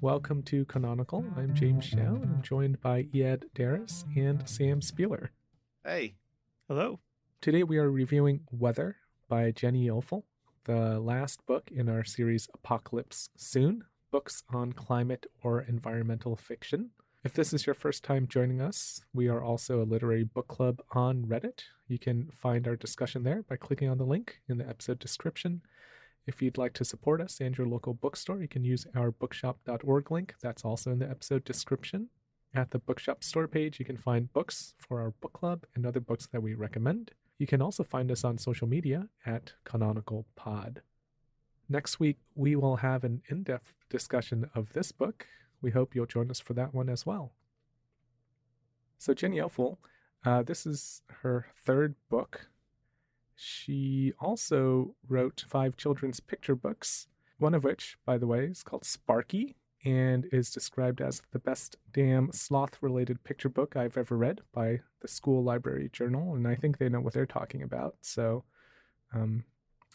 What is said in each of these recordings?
Welcome to Canonical. I'm James Shao, and I'm joined by Ed Darris and Sam Spieler. Hey. Hello. Today we are reviewing Weather by Jenny Offill, the last book in our series Apocalypse Soon, books on climate or environmental fiction. If this is your first time joining us, we are also a literary book club on Reddit. You can find our discussion there by clicking on the link in the episode description. If you'd like to support us and your local bookstore, you can use our bookshop.org link. That's also in the episode description. At the bookshop store page, you can find books for our book club and other books that we recommend. You can also find us on social media at Canonical Pod. Next week, we will have an in-depth discussion of this book. We hope you'll join us for that one as well. So Jenny Offill, this is her third book. She also wrote 5 children's picture books, one of which, by the way, is called Sparky and is described as the best damn sloth-related picture book I've ever read by the School Library Journal, and I think they know what they're talking about, so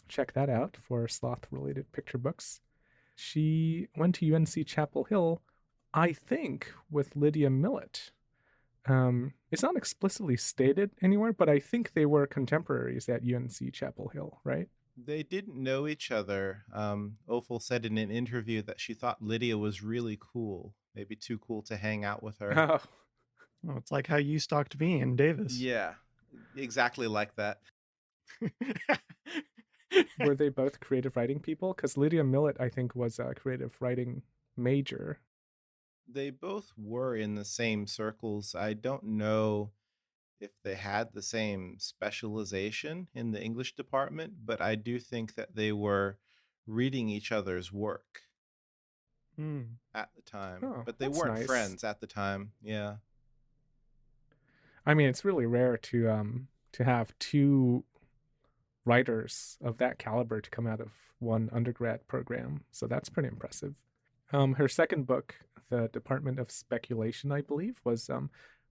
check that out for sloth-related picture books. She went to UNC Chapel Hill, I think, with Lydia Millet. It's not explicitly stated anywhere, but I think they were contemporaries at UNC Chapel Hill, right? They didn't know each other. Offill said in an interview that she thought Lydia was really cool, maybe too cool to hang out with her. Oh, Well, it's like how you stalked me in Davis. Yeah, exactly like that. were they both creative writing people? Because Lydia Millet, I think, was a creative writing major. They both were in the same circles. I don't know if they had the same specialization in the English department, but I do think that they were reading each other's work at the time. Oh, but they that's weren't nice. friends at the time. Yeah. I mean, it's really rare to have 2 writers of that caliber to come out of one undergrad program, so that's pretty impressive. Her second book, The Department of Speculation, I believe, was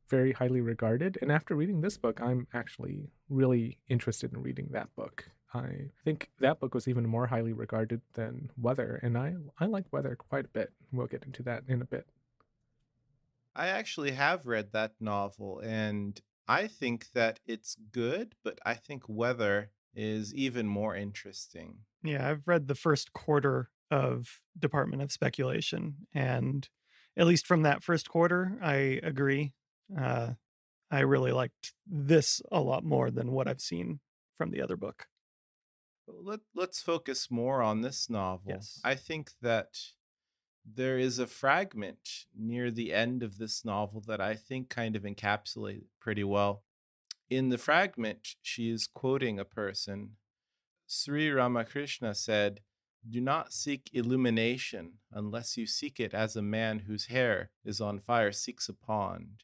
very highly regarded, and after reading this book, I'm actually really interested in reading that book. I think that book was even more highly regarded than Weather, and I like Weather quite a bit. We'll get into that in a bit. I actually have read that novel, and I think that it's good, but I think Weather is even more interesting. Yeah, I've read the first quarter of Department of Speculation, and at least from that first quarter, I agree. I really liked this a lot more than what I've seen from the other book. Let's focus more on this novel. Yes. I think that there is a fragment near the end of this novel that I think kind of encapsulates it pretty well. In the fragment, she is quoting a person. Sri Ramakrishna said, "Do not seek illumination unless you seek it as a man whose hair is on fire seeks a pond."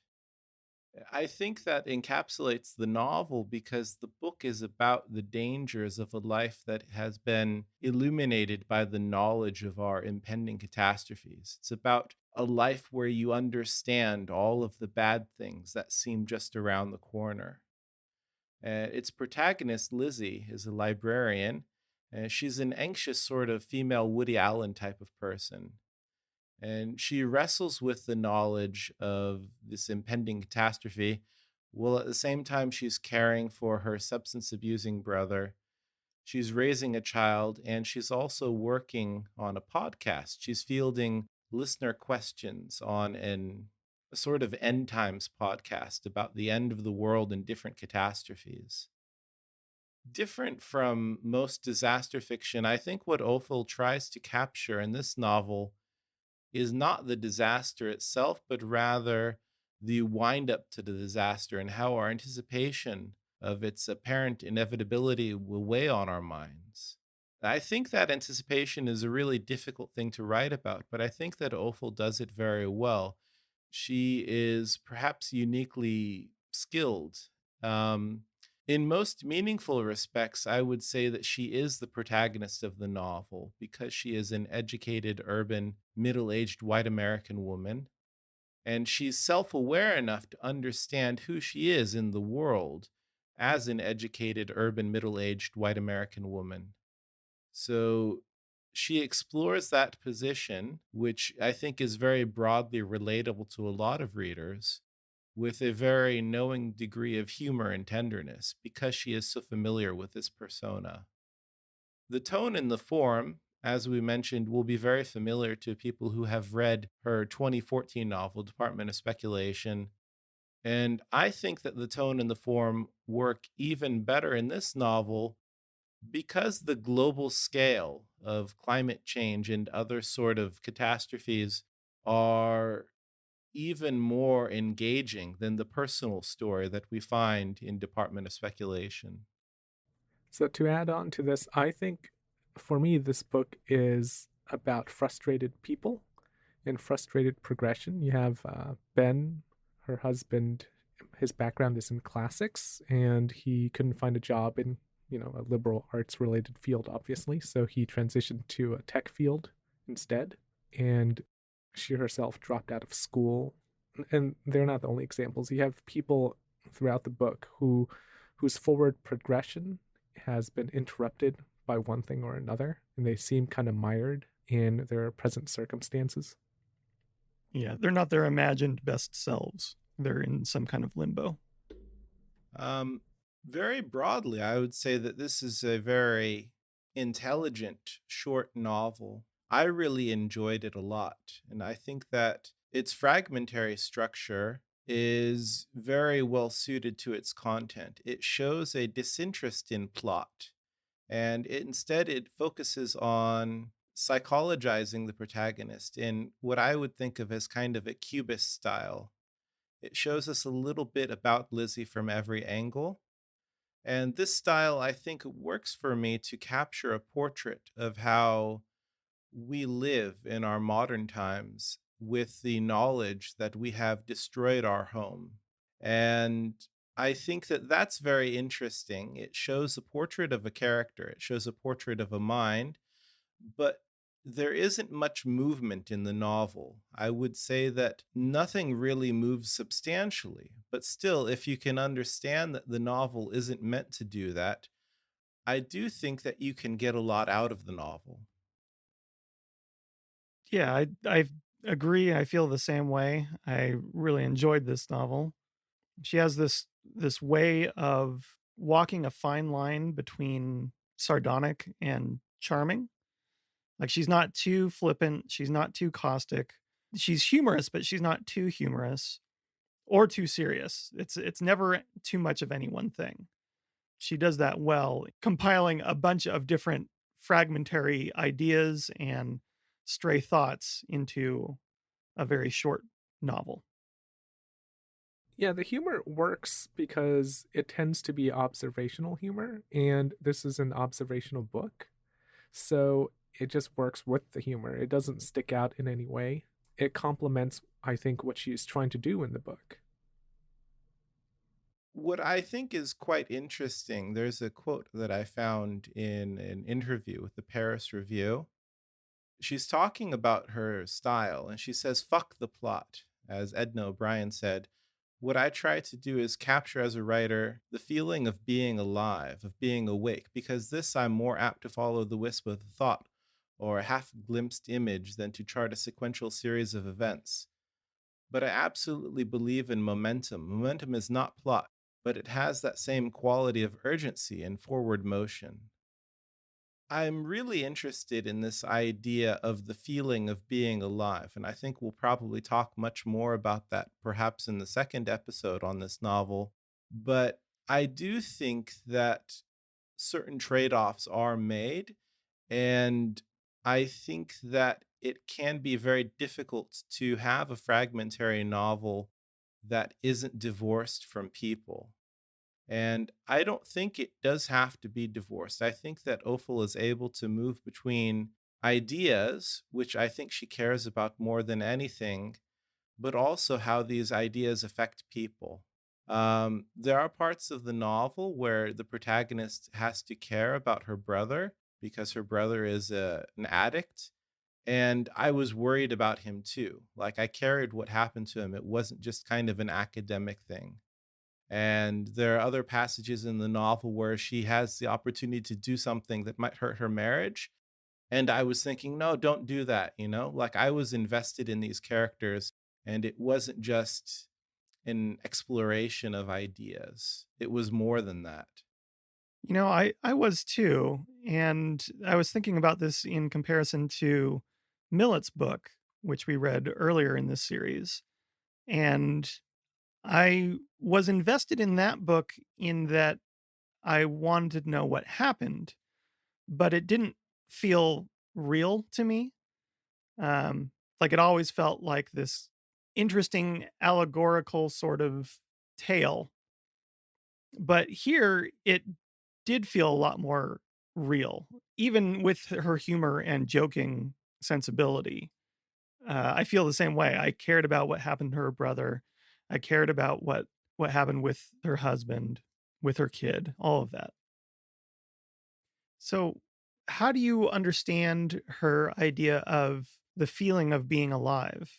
I think that encapsulates the novel because the book is about the dangers of a life that has been illuminated by the knowledge of our impending catastrophes. It's about a life where you understand all of the bad things that seem just around the corner. Its protagonist, Lizzie, is a librarian. She's an anxious sort of female Woody Allen type of person. And she wrestles with the knowledge of this impending catastrophe, while at the same time she's caring for her substance abusing brother. She's raising a child, and she's also working on a podcast. She's fielding listener questions on a sort of end times podcast about the end of the world and different catastrophes. Different from most disaster fiction, I think what Offill tries to capture in this novel is not the disaster itself, but rather the wind up to the disaster and how our anticipation of its apparent inevitability will weigh on our minds. I think that anticipation is a really difficult thing to write about, but I think that Offill does it very well. She is perhaps uniquely skilled. In most meaningful respects, I would say that she is the protagonist of the novel because she is an educated, urban, middle aged white American woman. And she's self aware enough to understand who she is in the world as an educated, urban, middle aged white American woman. So she explores that position, which I think is very broadly relatable to a lot of readers, with a very knowing degree of humor and tenderness because she is so familiar with this persona. The tone and the form, as we mentioned, will be very familiar to people who have read her 2014 novel, Department of Speculation. And I think that the tone and the form work even better in this novel because the global scale of climate change and other sort of catastrophes are even more engaging than the personal story that we find in Department of Speculation. So, to add on to this, I think for me, this book is about frustrated people and frustrated progression. You have Ben, her husband, his background is in classics, and he couldn't find a job in, a liberal arts related field, obviously. So he transitioned to a tech field instead. And she herself dropped out of school. And they're not the only examples. You have people throughout the book whose forward progression has been interrupted by one thing or another, and they seem kind of mired in their present circumstances. Yeah, they're not their imagined best selves. They're in some kind of limbo. Um, Very broadly, I would say that this is a very intelligent short novel. I really enjoyed it a lot, and I think that its fragmentary structure is very well suited to its content. It shows a disinterest in plot, and instead it focuses on psychologizing the protagonist in what I would think of as kind of a cubist style. It shows us a little bit about Lizzie from every angle. And this style, I think, works for me to capture a portrait of how we live in our modern times with the knowledge that we have destroyed our home. And I think that that's very interesting. It shows a portrait of a character, it shows a portrait of a mind, but there isn't much movement in the novel. I would say that nothing really moves substantially, but still, if you can understand that the novel isn't meant to do that, I do think that you can get a lot out of the novel. Yeah, I agree. I feel the same way. I really enjoyed this novel. She has this way of walking a fine line between sardonic and charming. Like she's not too flippant, she's not too caustic. She's humorous, but she's not too humorous or too serious. It's never too much of any one thing. She does that well, compiling a bunch of different fragmentary ideas and stray thoughts into a very short novel. Yeah, the humor works because it tends to be observational humor, and this is an observational book. So it just works with the humor. It doesn't stick out in any way. It complements, I think, what she's trying to do in the book. What I think is quite interesting, there's a quote that I found in an interview with the Paris Review. She's talking about her style and she says, fuck the plot. As Edna O'Brien said, what I try to do is capture as a writer the feeling of being alive, of being awake, because this I'm more apt to follow the wisp of the thought or a half glimpsed image than to chart a sequential series of events. But I absolutely believe in momentum. Momentum is not plot, but it has that same quality of urgency and forward motion. I'm really interested in this idea of the feeling of being alive, and I think we'll probably talk much more about that perhaps in the second episode on this novel. But I do think that certain trade offs are made, and I think that it can be very difficult to have a fragmentary novel that isn't divorced from people. And I don't think it does have to be divorced. I think that Offill is able to move between ideas, which I think she cares about more than anything, but also how these ideas affect people. There are parts of the novel where the protagonist has to care about her brother because her brother is an addict. And I was worried about him too. Like, I carried what happened to him. It wasn't just kind of an academic thing. And there are other passages in the novel where she has the opportunity to do something that might hurt her marriage, And I was thinking, no, don't do that. Like I was invested in these characters, and it wasn't just an exploration of ideas, it was more than that. I was too. And I was thinking about this in comparison to Millet's book, which we read earlier in this series. And I was invested in that book in that I wanted to know what happened, but it didn't feel real to me. Like it always felt like this interesting allegorical sort of tale. But here it did feel a lot more real, even with her humor and joking sensibility. I feel the same way. I cared about what happened to her brother. I cared about what happened with her husband, with her kid, all of that. So, how do you understand her idea of the feeling of being alive?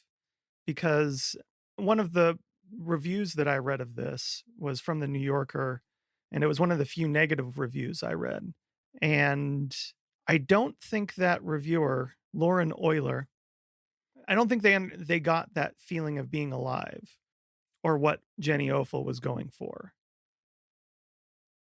Because one of the reviews that I read of this was from the New Yorker, and it was one of the few negative reviews I read. And I don't think that reviewer, Lauren Euler, I don't think they got that feeling of being alive or what Jenny Offill was going for.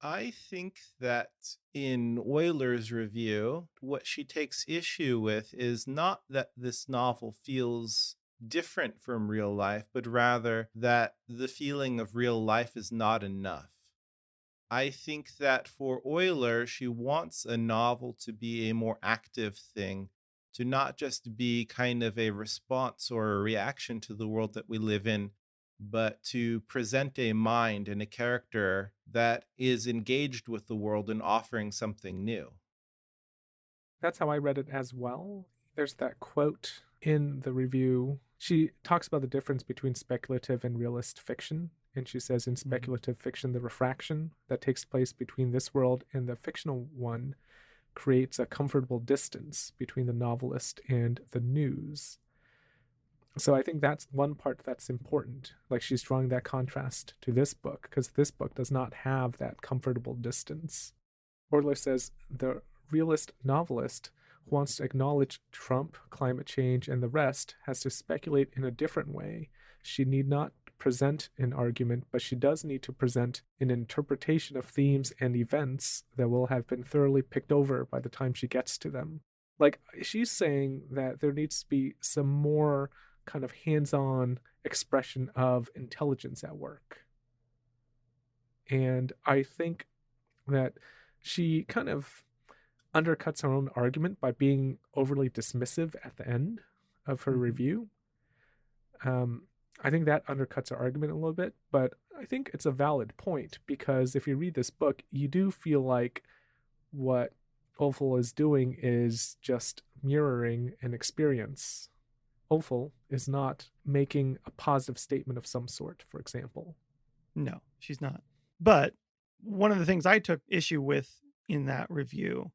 I think that in Euler's review, what she takes issue with is not that this novel feels different from real life, but rather that the feeling of real life is not enough. I think that for Euler, she wants a novel to be a more active thing, to not just be kind of a response or a reaction to the world that we live in, but to present a mind and a character that is engaged with the world and offering something new. That's how I read it as well. There's that quote in the review. She talks about the difference between speculative and realist fiction. And she says in speculative fiction, the refraction that takes place between this world and the fictional one creates a comfortable distance between the novelist and the news. So I think that's one part that's important. Like she's drawing that contrast to this book because this book does not have that comfortable distance. Orler says the realist novelist who wants to acknowledge Trump, climate change, and the rest has to speculate in a different way. She need not present an argument, but she does need to present an interpretation of themes and events that will have been thoroughly picked over by the time she gets to them. Like she's saying that there needs to be some more kind of hands-on expression of intelligence at work. And I think that she kind of undercuts her own argument by being overly dismissive at the end of her review. I think that undercuts her argument a little bit, but I think it's a valid point because if you read this book, you do feel like what Offill is doing is just mirroring an experience. Offill is not making a positive statement of some sort, for example. No, she's not. But one of the things I took issue with in that review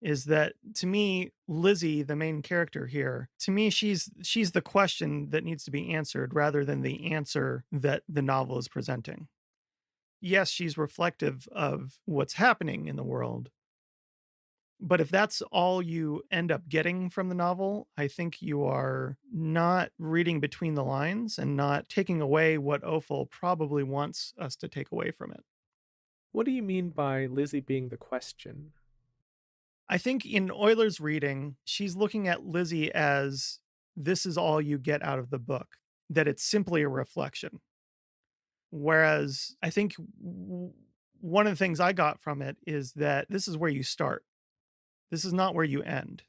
is that to me, Lizzie, the main character here, to me, she's the question that needs to be answered rather than the answer that the novel is presenting. Yes, she's reflective of what's happening in the world. But if that's all you end up getting from the novel, I think you are not reading between the lines and not taking away what Offill probably wants us to take away from it. What do you mean by Lizzie being the question? I think in Euler's reading, she's looking at Lizzie as this is all you get out of the book, that it's simply a reflection. Whereas I think one of the things I got from it is that this is where you start. This is not where you end.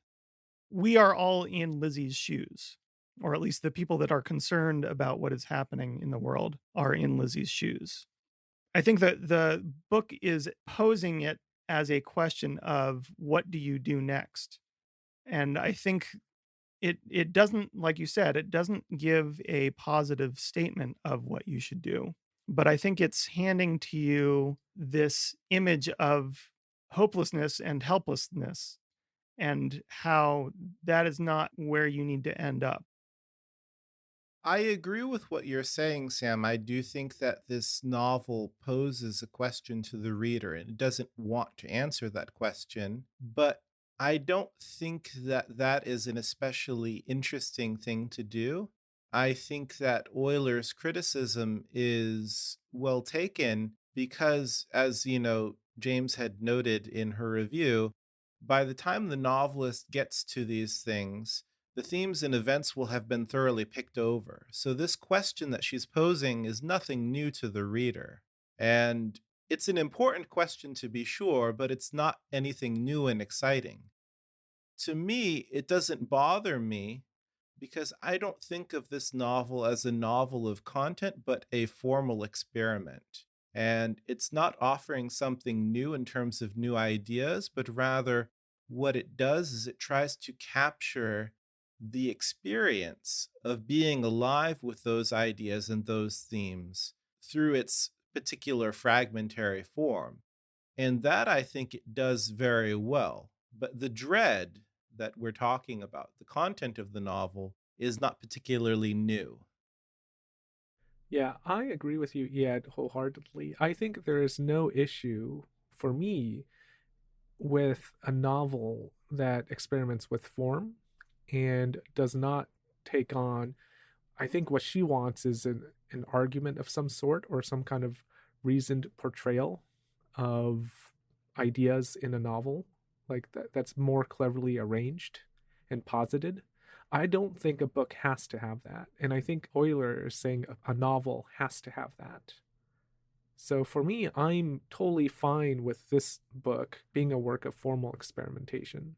We are all in Lizzie's shoes, or at least the people that are concerned about what is happening in the world are in Lizzie's shoes. I think that the book is posing it as a question of what do you do next? And I think it doesn't, like you said, it doesn't give a positive statement of what you should do. But I think it's handing to you this image of hopelessness and helplessness and how that is not where you need to end up. I agree with what you're saying, Sam. I do think that this novel poses a question to the reader and it doesn't want to answer that question. But I don't think that that is an especially interesting thing to do. I think that Euler's criticism is well taken because, as James had noted in her review, by the time the novelist gets to these things, the themes and events will have been thoroughly picked over. So, this question that she's posing is nothing new to the reader. And it's an important question to be sure, but it's not anything new and exciting. To me, it doesn't bother me because I don't think of this novel as a novel of content, but a formal experiment. And it's not offering something new in terms of new ideas, but rather what it does is it tries to capture the experience of being alive with those ideas and those themes through its particular fragmentary form. And that I think it does very well. But the dread that we're talking about, the content of the novel, is not particularly new. Yeah, I agree with you, Ed, wholeheartedly. I think there is no issue for me with a novel that experiments with form and does not take on. I think what she wants is an argument of some sort or some kind of reasoned portrayal of ideas in a novel, like that's more cleverly arranged and posited. I don't think a book has to have that. And I think Euler is saying a novel has to have that. So for me, I'm totally fine with this book being a work of formal experimentation.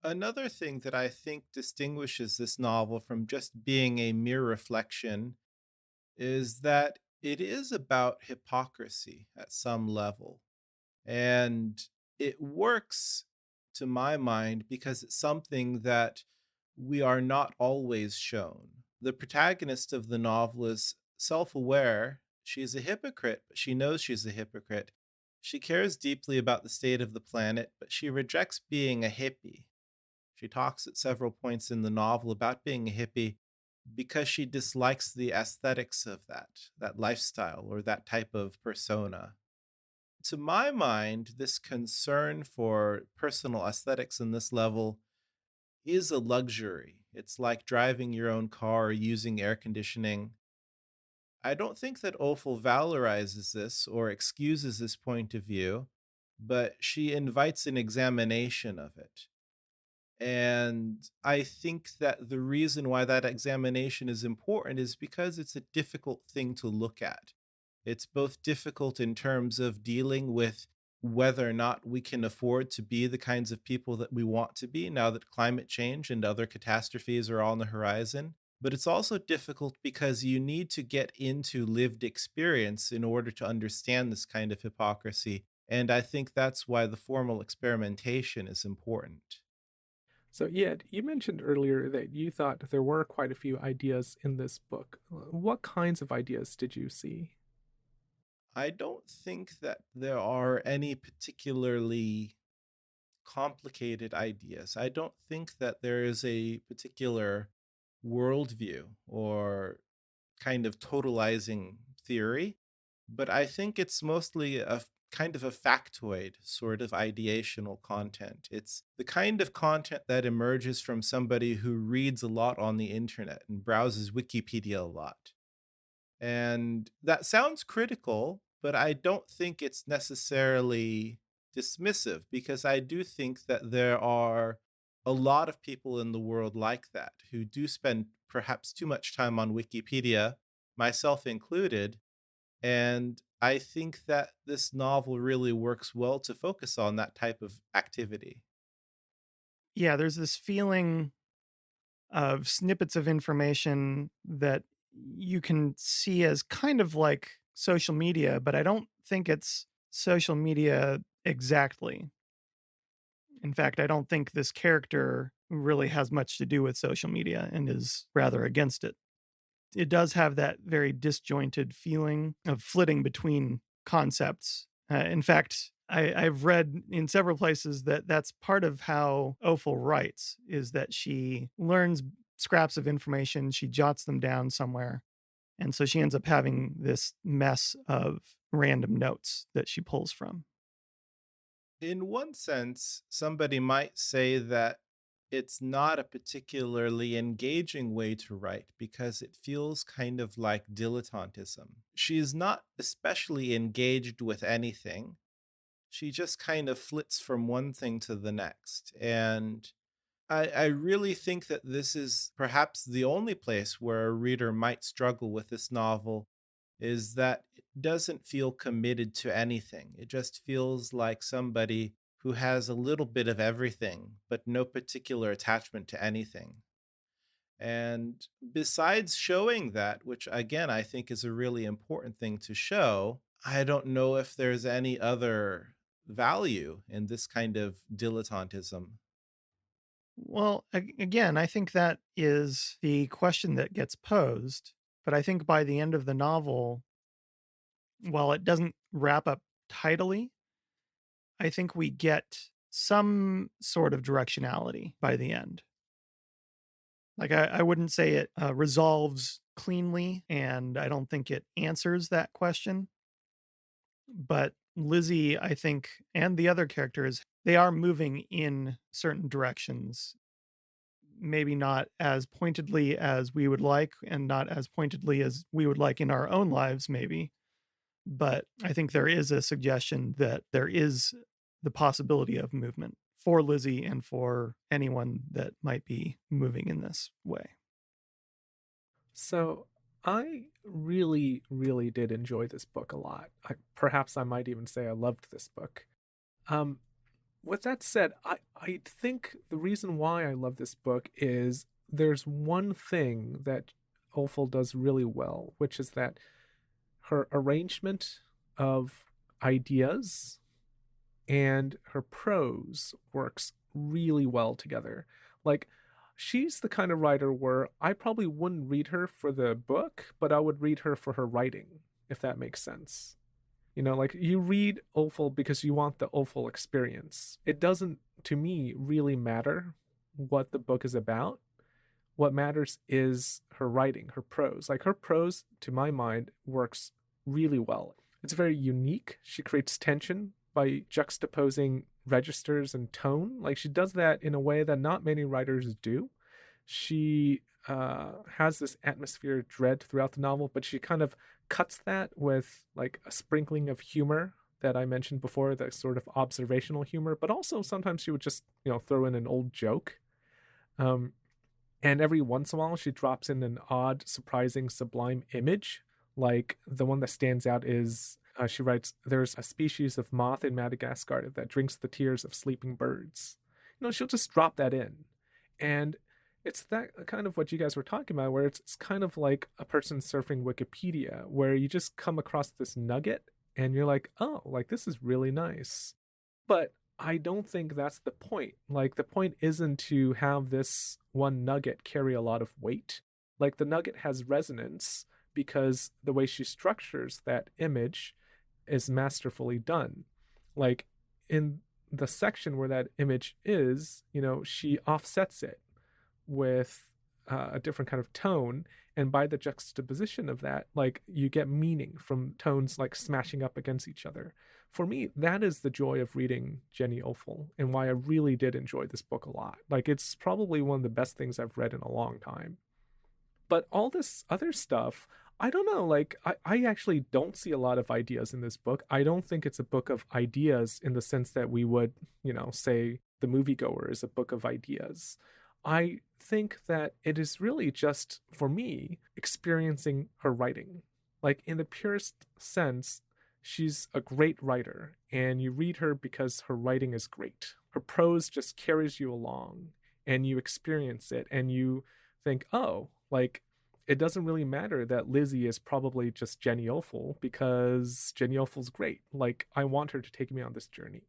Another thing that I think distinguishes this novel from just being a mere reflection is that it is about hypocrisy at some level. And it works to my mind because it's something that we are not always shown. The protagonist of the novel is self aware. She's a hypocrite, but she knows she's a hypocrite. She cares deeply about the state of the planet, but she rejects being a hippie. She talks at several points in the novel about being a hippie because she dislikes the aesthetics of that lifestyle or that type of persona. To my mind, this concern for personal aesthetics in this level is a luxury. It's like driving your own car or using air conditioning. I don't think that Opal valorizes this or excuses this point of view, but she invites an examination of it. And I think that the reason why that examination is important is because it's a difficult thing to look at. It's both difficult in terms of dealing with whether or not we can afford to be the kinds of people that we want to be now that climate change and other catastrophes are on the horizon. But it's also difficult because you need to get into lived experience in order to understand this kind of hypocrisy. And I think that's why the formal experimentation is important. So, yeah, you mentioned earlier that you thought there were quite a few ideas in this book. What kinds of ideas did you see? I don't think that there are any particularly complicated ideas. I don't think that there is a particular worldview or kind of totalizing theory, but I think it's mostly kind of a factoid sort of ideational content. It's the kind of content that emerges from somebody who reads a lot on the internet and browses Wikipedia a lot. And that sounds critical, but I don't think it's necessarily dismissive because I do think that there are a lot of people in the world like that who do spend perhaps too much time on Wikipedia, myself included. And I think that this novel really works well to focus on that type of activity. Yeah, there's this feeling of snippets of information that you can see as kind of like social media, but I don't think it's social media exactly. In fact, I don't think this character really has much to do with social media and is rather against it. It does have that very disjointed feeling of flitting between concepts. In fact, I've read in several places that that's part of how Ophel writes, is that she learns scraps of information, she jots them down somewhere, and so she ends up having this mess of random notes that she pulls from. In one sense, somebody might say that it's not a particularly engaging way to write because it feels kind of like dilettantism. She's not especially engaged with anything. She just kind of flits from one thing to the next. And I really think that this is perhaps the only place where a reader might struggle with this novel is that it doesn't feel committed to anything. It just feels like somebody who has a little bit of everything, but no particular attachment to anything. And besides showing that, which again, I think is a really important thing to show, I don't know if there's any other value in this kind of dilettantism. Well, again, I think that is the question that gets posed. But I think by the end of the novel, while it doesn't wrap up tidily, I think we get some sort of directionality by the end. Like, I wouldn't say it resolves cleanly, and I don't think it answers that question. But Lizzie, I think, and the other characters, they are moving in certain directions. Maybe not as pointedly as we would like, and not as pointedly as we would like in our own lives, maybe. But I think there is a suggestion that there is the possibility of movement for Lizzie and for anyone that might be moving in this way. So I really, really did enjoy this book a lot. Perhaps I might even say I loved this book. Um, with that said, I think the reason why I love this book is there's one thing that Offill does really well, which is that her arrangement of ideas and her prose works really well together. Like, she's the kind of writer where I probably wouldn't read her for the book, but I would read her for her writing, if that makes sense. You know, like you read Offill because you want the Offill experience. It doesn't, to me, really matter what the book is about. What matters is her writing, her prose. Like her prose, to my mind, works really well. It's very unique. She creates tension by juxtaposing registers and tone. Like she does that in a way that not many writers do. She has this atmosphere of dread throughout the novel, but she kind of cuts that with like a sprinkling of humor that I mentioned before, the sort of observational humor, but also sometimes she would just, throw in an old joke. Um, and every once in a while, she drops in an odd, surprising, sublime image. Like the one that stands out is she writes, "There's a species of moth in Madagascar that drinks the tears of sleeping birds." She'll just drop that in. And it's that kind of what you guys were talking about, where it's kind of like a person surfing Wikipedia, where you just come across this nugget and you're like, oh, like this is really nice. But I don't think that's the point. Like, the point isn't to have this one nugget carry a lot of weight. Like, the nugget has resonance because the way she structures that image is masterfully done. Like, in the section where that image is, she offsets it with a different kind of tone, and by the juxtaposition of that, like you get meaning from tones like smashing up against each other. For me, that is the joy of reading Jenny Offill and why I really did enjoy this book a lot. Like it's probably one of the best things I've read in a long time. But all this other stuff, I don't know, like I actually don't see a lot of ideas in this book. I don't think it's a book of ideas in the sense that we would, say the moviegoer is a book of ideas. I think that it is really just, for me, experiencing her writing. Like, in the purest sense, she's a great writer, and you read her because her writing is great. Her prose just carries you along, and you experience it, and you think, oh, like, it doesn't really matter that Lizzie is probably just Jenny Offill because Jenny Offill's great. Like, I want her to take me on this journey.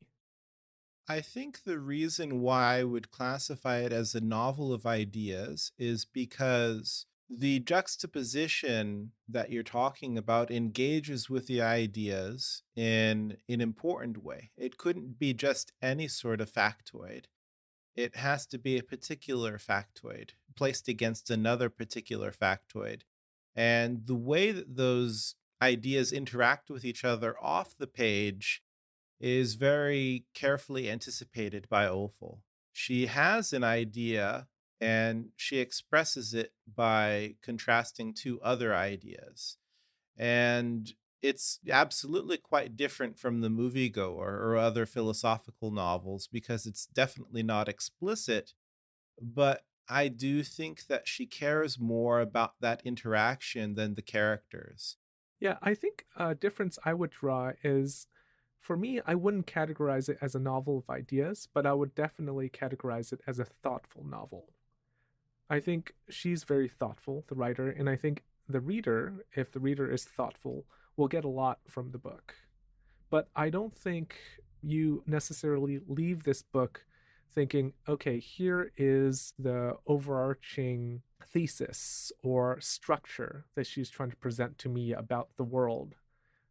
I think the reason why I would classify it as a novel of ideas is because the juxtaposition that you're talking about engages with the ideas in an important way. It couldn't be just any sort of factoid. It has to be a particular factoid placed against another particular factoid. And the way that those ideas interact with each other off the page is very carefully anticipated by Ofil. She has an idea and she expresses it by contrasting two other ideas. And it's absolutely quite different from the moviegoer or other philosophical novels because it's definitely not explicit, but I do think that she cares more about that interaction than the characters. Yeah, I think a difference I would draw is for me, I wouldn't categorize it as a novel of ideas, but I would definitely categorize it as a thoughtful novel. I think she's very thoughtful, the writer, and I think the reader, if the reader is thoughtful, will get a lot from the book. But I don't think you necessarily leave this book thinking, okay, here is the overarching thesis or structure that she's trying to present to me about the world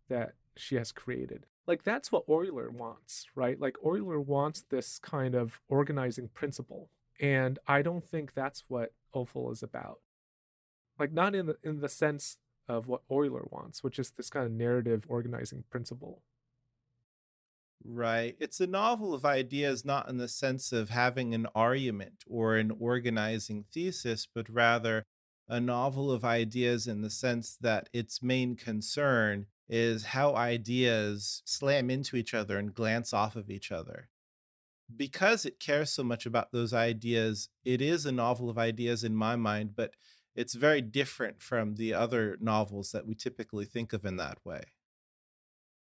that she has created. Like, that's what Euler wants, right? Like, Euler wants this kind of organizing principle. And I don't think that's what Opal is about. Like, not in the sense of what Euler wants, which is this kind of narrative organizing principle. Right. It's a novel of ideas, not in the sense of having an argument or an organizing thesis, but rather a novel of ideas in the sense that its main concern is how ideas slam into each other and glance off of each other. Because it cares so much about those ideas, it is a novel of ideas in my mind, but it's very different from the other novels that we typically think of in that way.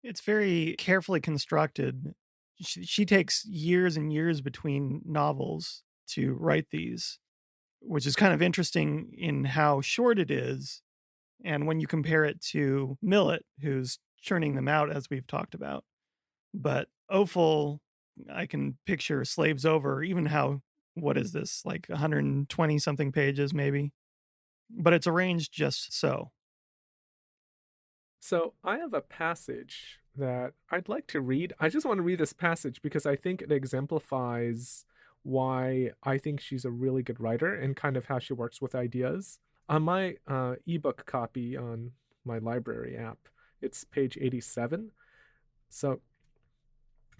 It's very carefully constructed. She takes years and years between novels to write these, which is kind of interesting in how short it is. And when you compare it to Millet, who's churning them out, as we've talked about. But Opal, I can picture Slaves Over, even how, what is this, like 120 something pages, maybe? But it's arranged just so. So I have a passage that I'd like to read. I just want to read this passage because I think it exemplifies why I think she's a really good writer and kind of how she works with ideas. On my ebook copy on my library app, it's page 87. So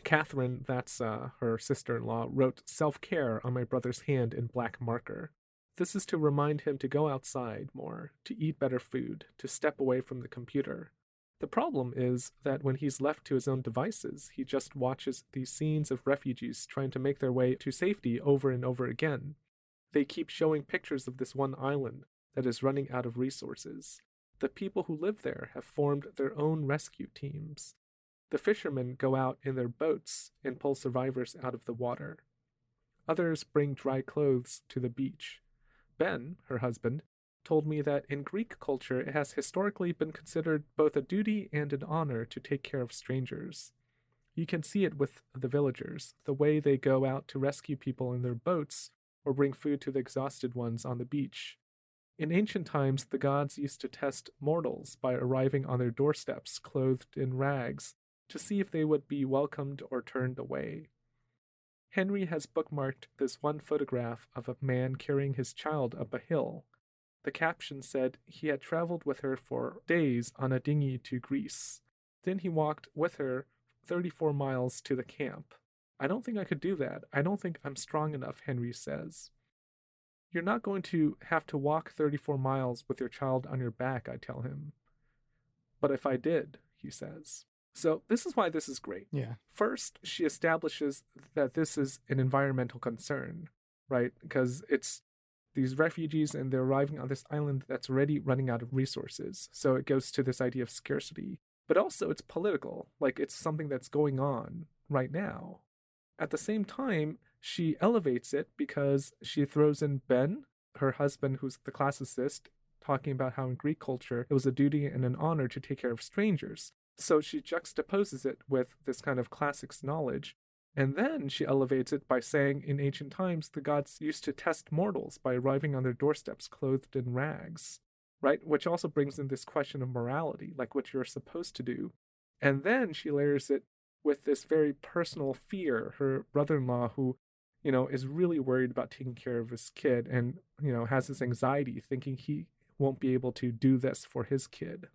Catherine, that's her sister in law, wrote self care on my brother's hand in black marker. This is to remind him to go outside more, to eat better food, to step away from the computer. The problem is that when he's left to his own devices, he just watches these scenes of refugees trying to make their way to safety over and over again. They keep showing pictures of this one island that is running out of resources. The people who live there have formed their own rescue teams. The fishermen go out in their boats and pull survivors out of the water. Others bring dry clothes to the beach. Ben, her husband, told me that in Greek culture it has historically been considered both a duty and an honor to take care of strangers. You can see it with the villagers, the way they go out to rescue people in their boats or bring food to the exhausted ones on the beach. In ancient times, the gods used to test mortals by arriving on their doorsteps clothed in rags to see if they would be welcomed or turned away. Henry has bookmarked this one photograph of a man carrying his child up a hill. The caption said he had traveled with her for days on a dinghy to Greece. Then he walked with her 34 miles to the camp. I don't think I could do that. I don't think I'm strong enough, Henry says. You're not going to have to walk 34 miles with your child on your back, I tell him. But if I did, he says. So this is why this is great. Yeah. First, she establishes that this is an environmental concern, right? Because it's these refugees and they're arriving on this island that's already running out of resources. So it goes to this idea of scarcity. But also it's political, like it's something that's going on right now. At the same time, she elevates it because she throws in Ben, her husband, who's the classicist, talking about how in Greek culture it was a duty and an honor to take care of strangers. So she juxtaposes it with this kind of classics knowledge. And then she elevates it by saying in ancient times the gods used to test mortals by arriving on their doorsteps clothed in rags, right? Which also brings in this question of morality, like what you're supposed to do. And then she layers it with this very personal fear. Her brother-in-law, who, is really worried about taking care of his kid and, has this anxiety thinking he won't be able to do this for his kid,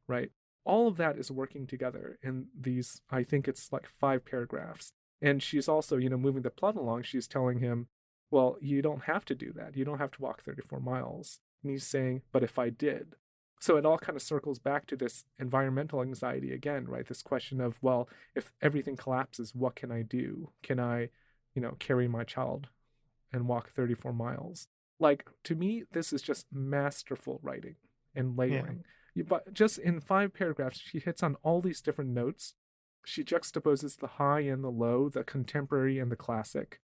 right? All of that is working together in these, I think it's like 5 paragraphs. And she's also, moving the plot along. She's telling him, well, you don't have to do that. You don't have to walk 34 miles. And he's saying, but if I did. So it all kind of circles back to this environmental anxiety again, right? This question of, well, if everything collapses, what can I do? Can I, carry my child and walk 34 miles? Like, to me, this is just masterful writing and Yeah. layering. But just in 5 paragraphs, she hits on all these different notes. She juxtaposes the high and the low, the contemporary and the classic.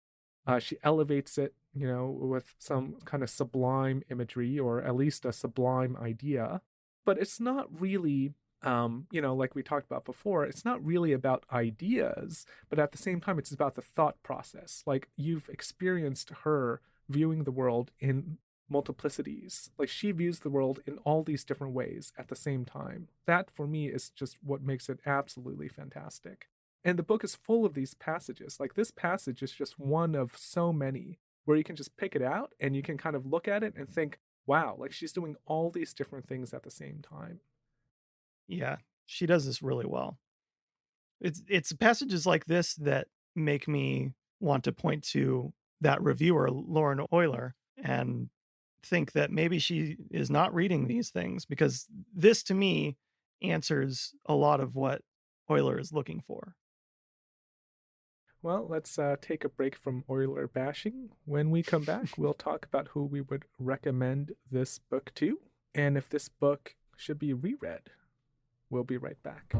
She elevates it, with some kind of sublime imagery or at least a sublime idea. But it's not really, like we talked about before, it's not really about ideas, but at the same time, it's about the thought process. Like you've experienced her viewing the world in multiplicities. Like she views the world in all these different ways at the same time. That for me is just what makes it absolutely fantastic. And the book is full of these passages. Like this passage is just one of so many where you can just pick it out and you can kind of look at it and think, wow, like she's doing all these different things at the same time. Yeah, she does this really well. It's passages like this that make me want to point to that reviewer, Lauren Euler, and think that maybe she is not reading these things, because this to me answers a lot of what Euler is looking for. Well, let's take a break from Euler bashing. When we come back, we'll talk about who we would recommend this book to and if this book should be reread. We'll be right back.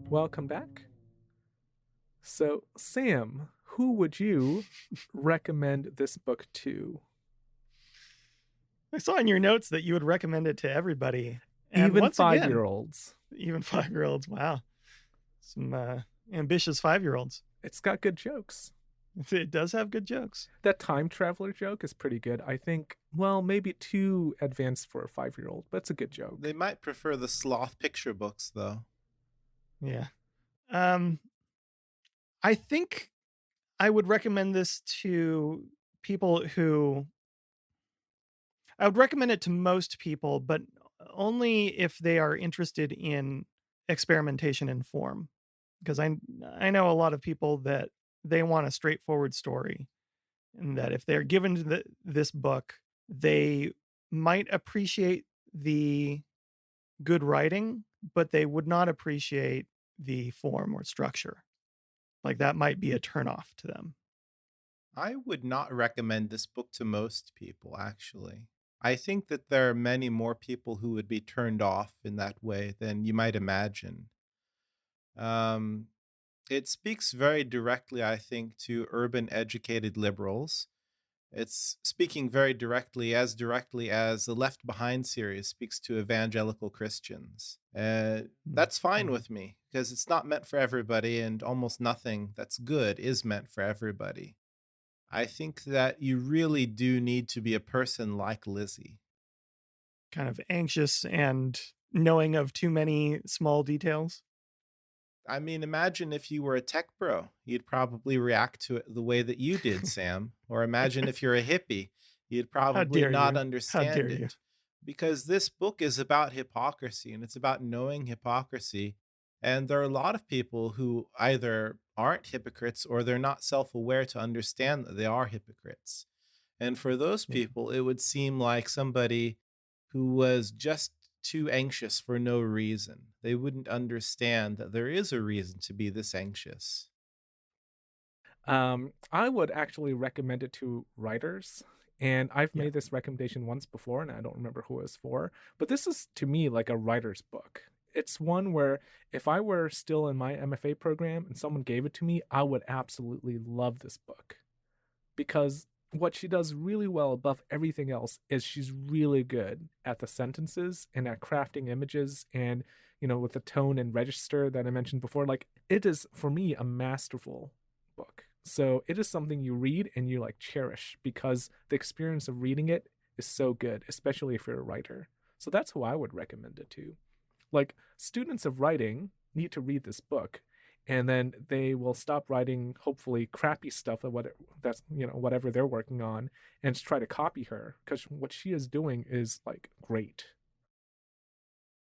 Welcome back. So, Sam, who would you recommend this book to? I saw in your notes that you would recommend it to everybody. And Even once again, 5-year-olds. even 5-year-olds. Wow. Some ambitious 5-year-olds. It's got good jokes. It does have good jokes. That time traveler joke is pretty good. I think, well, maybe too advanced for a 5-year-old, but it's a good joke. They might prefer the sloth picture books, though. Yeah. I think I would recommend this to people who I would recommend it to most people, but only if they are interested in experimentation in form. Because I know a lot of people that they want a straightforward story, and that if they're given this book, they might appreciate the good writing, but they would not appreciate the form or structure. Like that might be a turnoff to them. I would not recommend this book to most people, actually. I think that there are many more people who would be turned off in that way than you might imagine. Um, it speaks very directly, I think, to urban educated liberals. It's speaking very directly as the Left Behind series speaks to evangelical Christians. That's fine Mhm. with me because it's not meant for everybody, and almost nothing that's good is meant for everybody. I think that you really do need to be a person like Lizzie. Kind of anxious and knowing of too many small details. I mean, imagine if you were a tech bro, you'd probably react to it the way that you did, Sam. Or imagine if you're a hippie, you'd How probably dare not you? How dare understand you? it. Because this book is about hypocrisy and it's about knowing hypocrisy. And there are a lot of people who either aren't hypocrites or they're not self aware to understand that they are hypocrites. And for those Yeah. people, it would seem like somebody who was just too anxious for no reason. They wouldn't understand that there is a reason to be this anxious. I would actually recommend it to writers. And I've Yeah. made this recommendation once before, and I don't remember who it was for. But this is, to me, like a writer's book. It's one where if I were still in my MFA program and someone gave it to me, I would absolutely love this book. Because what she does really well above everything else is she's really good at the sentences and at crafting images and, with the tone and register that I mentioned before. Like, it is, for me, a masterful book. So it is something you read and you like cherish because the experience of reading it is so good, especially if you're a writer. So that's who I would recommend it to. Like, students of writing need to read this book, and then they will stop writing hopefully crappy stuff that whatever they're working on, and try to copy her, because what she is doing is like great.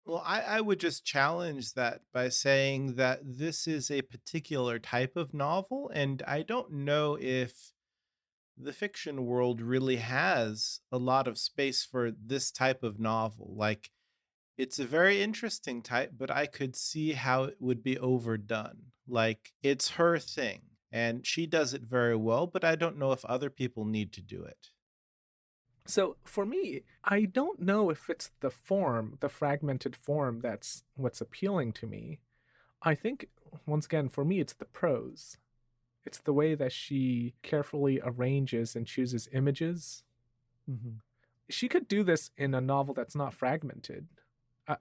Well, I would just challenge that by saying that this is a particular type of novel, and I don't know if the fiction world really has a lot of space for this type of novel. Like, it's a very interesting type, but I could see how it would be overdone. Like, it's her thing, and she does it very well, but I don't know if other people need to do it. So for me, I don't know if it's the form, the fragmented form, that's what's appealing to me. I think, once again, for me, it's the prose. It's the way that she carefully arranges and chooses images. Mm-hmm. She could do this in a novel that's not fragmented.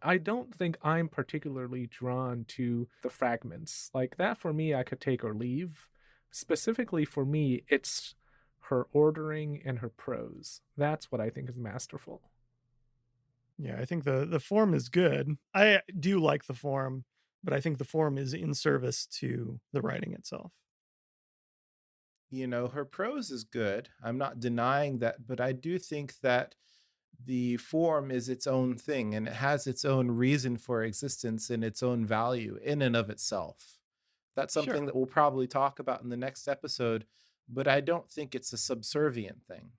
I don't think I'm particularly drawn to the fragments. Like that, for me, I could take or leave. Specifically for me, it's her ordering and her prose. That's what I think is masterful. Yeah, I think the form is good. I do like the form, but I think the form is in service to the writing itself. Her prose is good. I'm not denying that, but I do think that the form is its own thing and it has its own reason for existence and its own value in and of itself. That's something Sure. that we'll probably talk about in the next episode, but I don't think it's a subservient thing.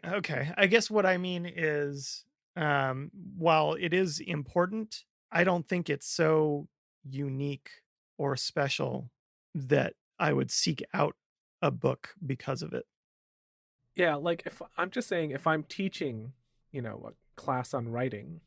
Okay. I guess what I mean is, while it is important, I don't think it's so unique or special that I would seek out a book because of it. Yeah, like if I'm just saying, if I'm teaching, a class on writing,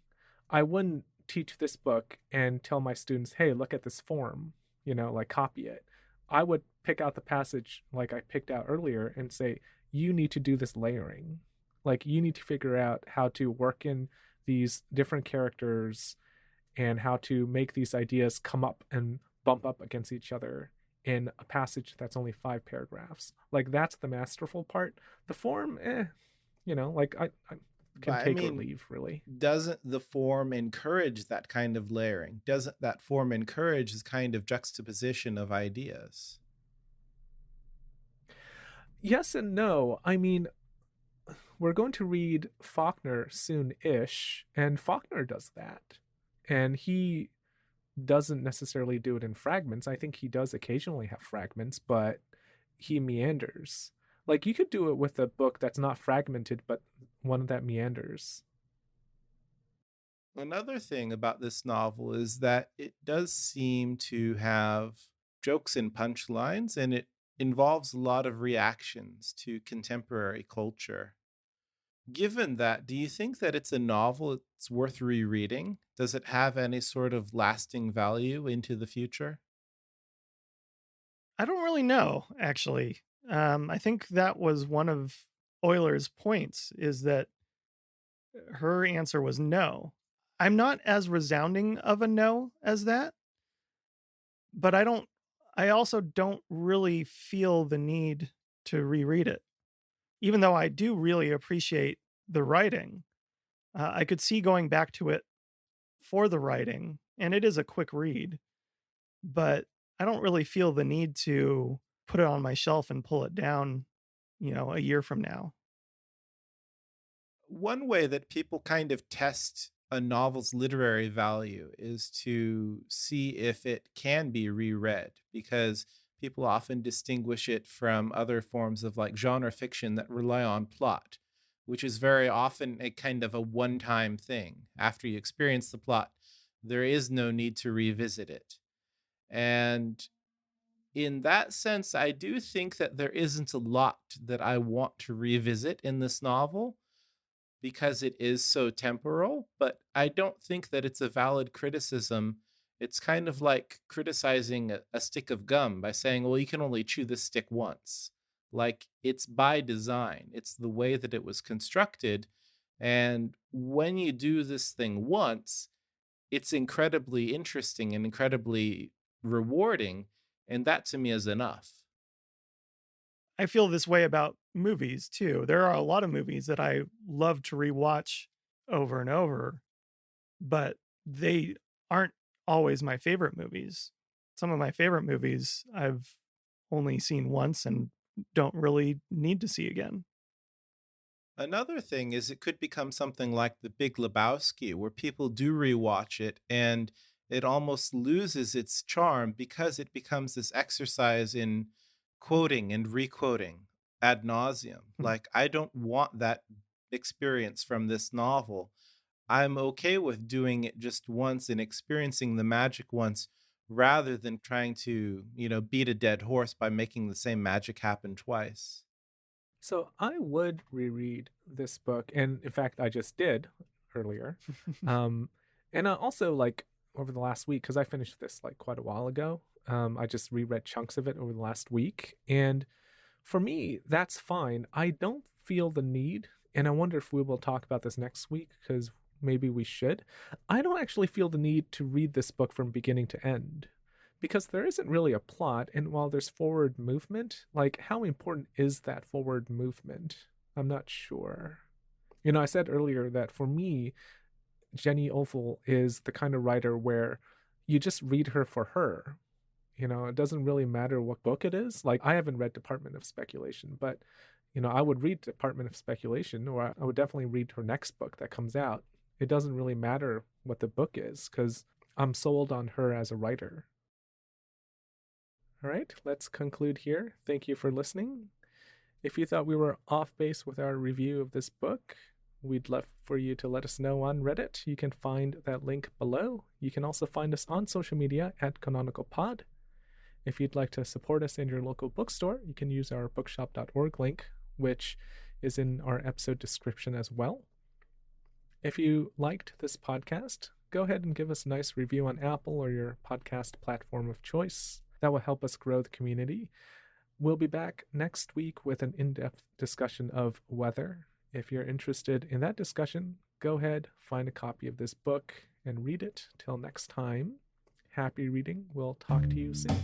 I wouldn't teach this book and tell my students, hey, look at this form, like copy it. I would pick out the passage like I picked out earlier and say, you need to do this layering. Like, you need to figure out how to work in these different characters and how to make these ideas come up and bump up against each other in a passage that's only 5 paragraphs. Like, that's the masterful part. The form, like I can But I take or mean, leave, really. doesn't the form encourage that kind of layering? Doesn't that form encourage this kind of juxtaposition of ideas? Yes and no. I mean, we're going to read Faulkner soon-ish, and Faulkner does that. And he doesn't necessarily do it in fragments. I think he does occasionally have fragments, but he meanders. Like, you could do it with a book that's not fragmented, but one that meanders. Another thing about this novel is that it does seem to have jokes and punchlines, and it involves a lot of reactions to contemporary culture. Given that, do you think that it's a novel it's worth rereading? Does it have any sort of lasting value into the future? I don't really know, actually. I think that was one of Euler's points is that her answer was no. I'm not as resounding of a no as that, but I also don't really feel the need to reread it. Even though I do really appreciate the writing, I could see going back to it for the writing, and it is a quick read, but I don't really feel the need to put it on my shelf and pull it down, a year from now. One way that people kind of test a novel's literary value is to see if it can be reread, because people often distinguish it from other forms of like genre fiction that rely on plot, which is very often a kind of a one time thing. After you experience the plot, there is no need to revisit it. And in that sense, I do think that there isn't a lot that I want to revisit in this novel because it is so temporal, but I don't think that it's a valid criticism. It's kind of like criticizing a stick of gum by saying, well, you can only chew this stick once. Like, it's by design, it's the way that it was constructed. And when you do this thing once, it's incredibly interesting and incredibly rewarding. And that to me is enough. I feel this way about movies too. There are a lot of movies that I love to rewatch over and over, but they aren't always my favorite movies. Some of my favorite movies I've only seen once and don't really need to see again. Another thing is it could become something like The Big Lebowski, where people do rewatch it and it almost loses its charm because it becomes this exercise in quoting and requoting ad nauseum. Hmm. Like, I don't want that experience from this novel. I'm okay with doing it just once and experiencing the magic once rather than trying to, beat a dead horse by making the same magic happen twice. So I would reread this book, and in fact, I just did earlier. Um, and also, like, over the last week, because I finished this like quite a while ago. I just reread chunks of it over the last week, and for me, that's fine. I don't feel the need, and I wonder if we will talk about this next week because maybe we should. I don't actually feel the need to read this book from beginning to end because there isn't really a plot. And while there's forward movement, like, how important is that forward movement? I'm not sure. I said earlier that for me, Jenny Offill is the kind of writer where you just read her for her. It doesn't really matter what book it is. Like, I haven't read Department of Speculation, but I would read Department of Speculation, or I would definitely read her next book that comes out. It doesn't really matter what the book is because I'm sold on her as a writer. All right, let's conclude here. Thank you for listening. If you thought we were off base with our review of this book, we'd love for you to let us know on Reddit. You can find that link below. You can also find us on social media at CanonicalPod. If you'd like to support us in your local bookstore, you can use our bookshop.org link, which is in our episode description as well. If you liked this podcast, go ahead and give us a nice review on Apple or your podcast platform of choice. That will help us grow the community. We'll be back next week with an in-depth discussion of weather. If you're interested in that discussion, go ahead, find a copy of this book, and read it. Till next time, happy reading. We'll talk to you soon.